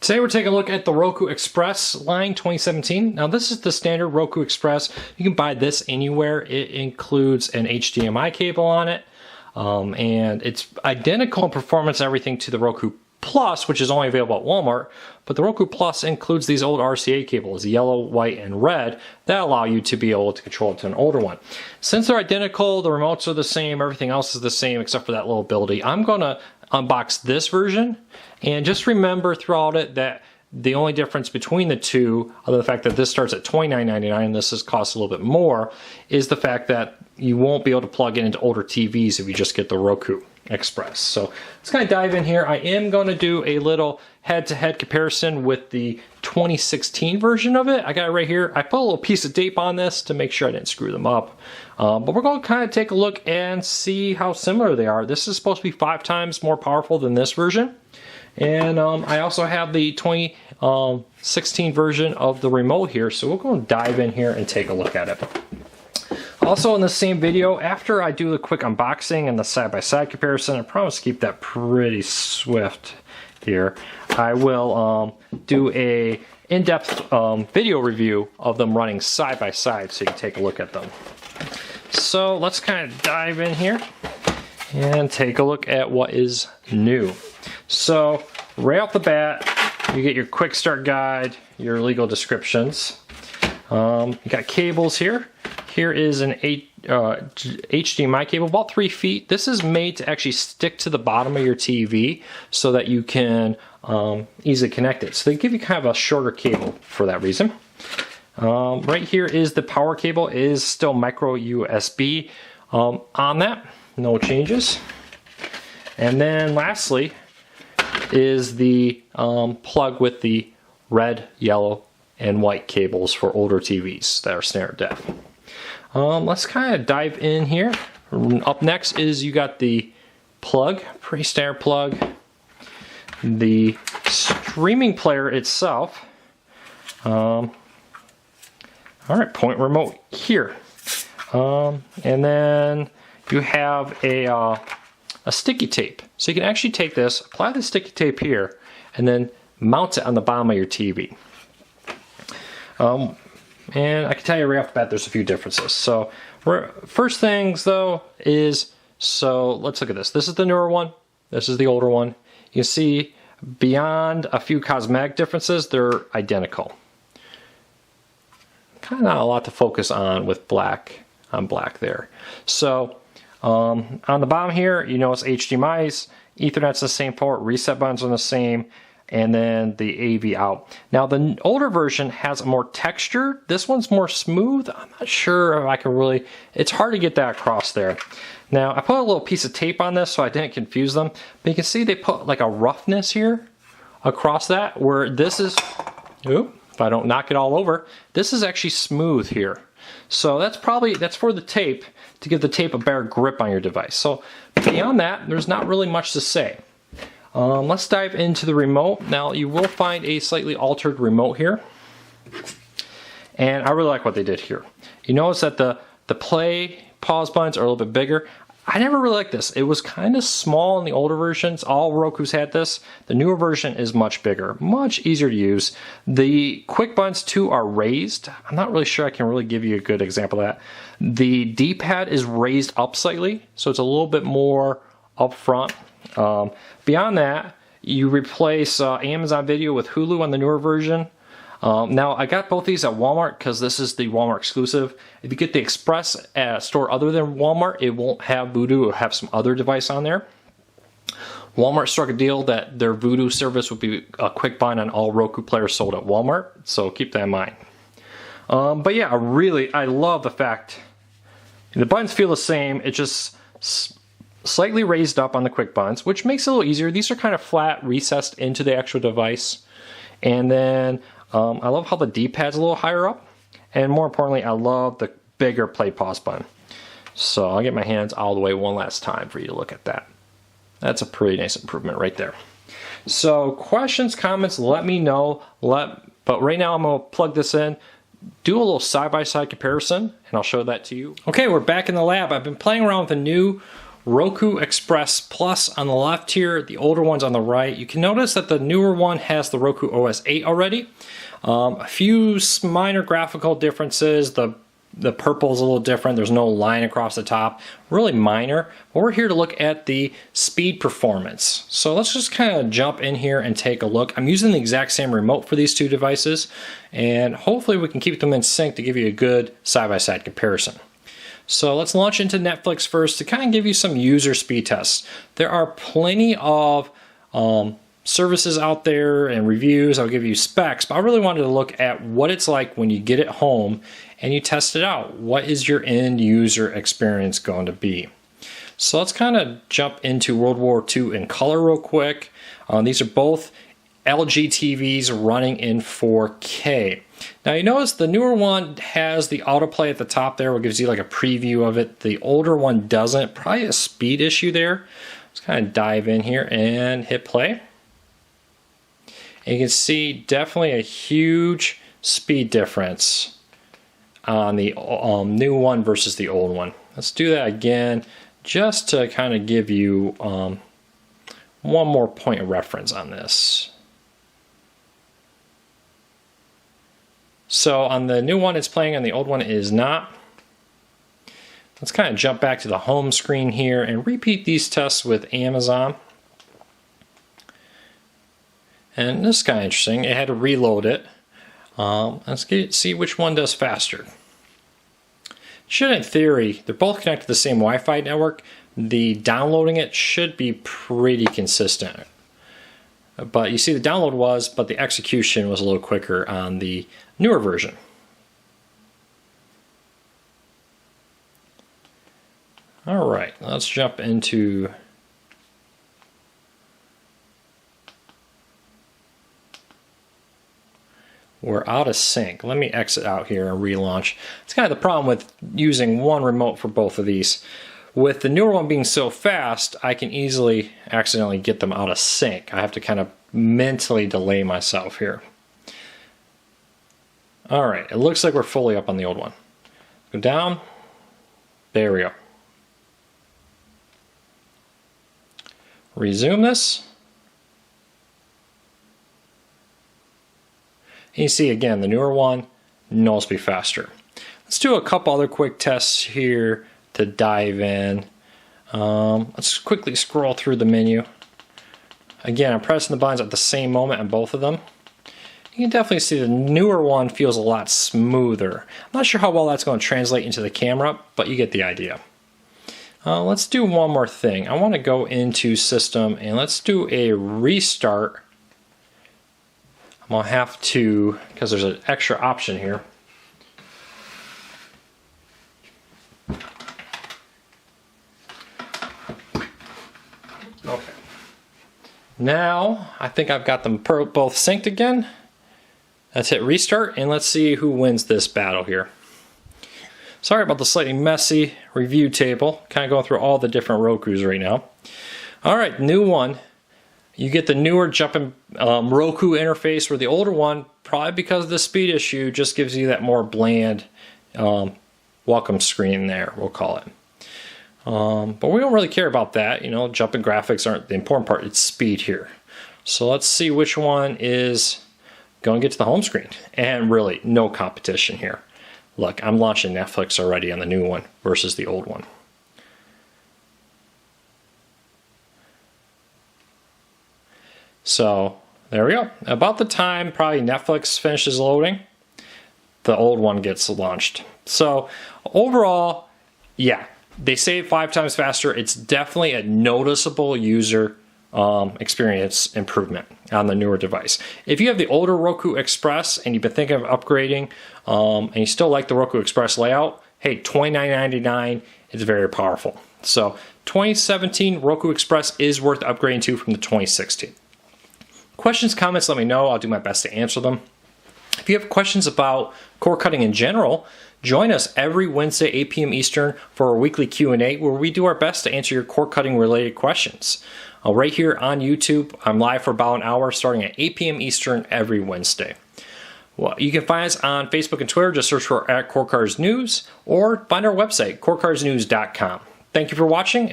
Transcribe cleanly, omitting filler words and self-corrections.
Today we're taking a look at the Roku Express line 2017. Now this is the standard Roku Express. You can buy this anywhere. It includes an HDMI cable on it, and it's identical in performance and everything to the Roku Plus, which is only available at Walmart, but the Roku Plus includes these old RCA cables, yellow, white, and red, that allow you to be able to control it to an older one. Since they're identical, the remotes are the same, everything else is the same except for that little ability, I'm going to unbox this version, and just remember throughout it that the only difference between the two, other than the fact that this starts at $29.99 and this costs a little bit more, is the fact that you won't be able to plug it into older TVs if you just get the Roku Express. So let's kind of dive in here. I am going to do a little head-to-head comparison with the 2016 version of it. I got it right here. I put a little piece of tape on this to make sure I didn't screw them up. But we're going to kind of take a look and see how similar they are. This is supposed to be 5 times more powerful than this version. And I also have the 2016 version of the remote here, so we're going to dive in here and take a look at it. Also in the same video, after I do the quick unboxing and the side-by-side comparison, I promise to keep that pretty swift here, I will do a in-depth video review of them running side-by-side so you can take a look at them. So let's kind of dive in here and take a look at what is new. So right off the bat, you get your quick start guide, your legal descriptions. You got cables here. Here is an HDMI cable, about 3 feet. This is made to actually stick to the bottom of your TV so that you can easily connect it. So they give you kind of a shorter cable for that reason. Right here is the power cable. It is still micro USB on that. No changes. And then lastly is the plug with the red, yellow, and white cables for older TVs that are standard def. Let's kind of dive in here. Up next is you got the plug, pretty standard plug. The streaming player itself. Alright, point remote here. And then you have a sticky tape. So you can actually take this, apply the sticky tape here, and then mount it on the bottom of your TV. And I can tell you right off the bat there's a few differences. So first things though is, so let's look at this. This is the newer one. This is the older one. You can see beyond a few cosmetic differences, they're identical. Kind of not a lot to focus on with black on black there. So on the bottom here, you notice HDMI's, Ethernet's the same port, reset buttons are the same, and then the AV out. Now the older version has a more texture. This one's more smooth. I'm not sure if I can really, it's hard to get that across there. Now I put a little piece of tape on this so I didn't confuse them, but you can see they put like a roughness here across that, where this is, ooh, if I don't knock it all over, this is actually smooth here. So that's for the tape, to give the tape a better grip on your device. So beyond that, there's not really much to say. Let's dive into the remote. Now you will find a slightly altered remote here. And I really like what they did here. You notice that the play, pause buttons are a little bit bigger. I never really liked this. It was kind of small in the older versions. All Roku's had this. The newer version is much bigger, much easier to use. The quick buttons too are raised. I'm not really sure I can really give you a good example of that. The D-pad is raised up slightly, so it's a little bit more up front. Beyond that, you replace Amazon Video with Hulu on the newer version. Now, I got both these at Walmart because this is the Walmart exclusive. If you get the Express at a store other than Walmart, it won't have Vudu. It'll have some other device on there. Walmart struck a deal that their Vudu service would be a quick bind on all Roku players sold at Walmart, so keep that in mind. But yeah, I love the fact the buttons feel the same. It just slightly raised up on the quick buttons, which makes it a little easier. These are kind of flat, recessed into the actual device. And then I love how the D-pad's a little higher up. And more importantly, I love the bigger play pause button. So I'll get my hands all the way one last time for you to look at that. That's a pretty nice improvement right there. So questions, comments, let me know. But right now I'm going to plug this in, do a little side-by-side comparison, and I'll show that to you. Okay, we're back in the lab. I've been playing around with a new Roku Express Plus on the left here, the older one's on the right. You can notice that the newer one has the Roku OS 8 already. A few minor graphical differences. The purple is a little different. There's no line across the top. Really minor. But we're here to look at the speed performance. So let's just kind of jump in here and take a look. I'm using the exact same remote for these two devices, and hopefully we can keep them in sync to give you a good side-by-side comparison. So let's launch into Netflix first to kind of give you some user speed tests. There are plenty of services out there and reviews. I'll give you specs, but I really wanted to look at what it's like when you get it home and you test it out. What is your end user experience going to be? So let's kind of jump into World War II in color real quick. These are both LG TVs running in 4K. Now you notice the newer one has the autoplay at the top there, which gives you like a preview of it. The older one doesn't. Probably a speed issue there. Let's kind of dive in here and hit play. And you can see definitely a huge speed difference on the new one versus the old one. Let's do that again just to kind of give you one more point of reference on this. So on the new one it's playing, and the old one is not. Let's kind of jump back to the home screen here and repeat these tests with Amazon. And this is kind of interesting. It had to reload it. Let's see which one does faster. Should, in theory, they're both connected to the same Wi-Fi network. The downloading it should be pretty consistent. But you see the download was, but the execution was a little quicker on the newer version. All right, let's jump into we're out of sync. Let me exit out here and relaunch. It's kind of the problem with using one remote for both of these. With the newer one being so fast, I can easily accidentally get them out of sync. I have to kind of mentally delay myself here. All right, it looks like we're fully up on the old one. Go down. There we go. Resume this. And you see again, the newer one knows to be faster. Let's do a couple other quick tests here to dive in. Let's quickly scroll through the menu. Again, I'm pressing the buttons at the same moment on both of them. You can definitely see the newer one feels a lot smoother. I'm not sure how well that's going to translate into the camera, but you get the idea. Let's do one more thing. I want to go into System and let's do a restart. I'm going to have to, because there's an extra option here. Okay. Now, I think I've got them both synced again. Let's hit restart and let's see who wins this battle here. Sorry about the slightly messy review table. Kind of going through all the different Rokus right now. All right, new one. You get the newer jumping Roku interface, where the older one, probably because of the speed issue, just gives you that more bland welcome screen there, we'll call it. But we don't really care about that. You know, jumping graphics aren't the important part. It's speed here. So let's see which one is going to get to the home screen. And really, no competition here. Look, I'm launching Netflix already on the new one versus the old one. So there we go. About the time probably Netflix finishes loading, the old one gets launched. So overall, yeah, they say 5 times faster. It's definitely a noticeable user experience improvement on the newer device. If you have the older Roku Express and you've been thinking of upgrading and you still like the Roku Express layout, hey, $29.99 is very powerful. So 2017 Roku Express is worth upgrading to from the 2016. Questions, comments, let me know. I'll do my best to answer them. If you have questions about cord cutting in general, join us every Wednesday, 8 p.m. Eastern for our weekly Q&A, where we do our best to answer your cord cutting related questions. Right here on YouTube, I'm live for about an hour starting at 8 p.m. Eastern every Wednesday. Well, you can find us on Facebook and Twitter. Just search for @CordCuttersNews or find our website, cordcuttersnews.com. Thank you for watching.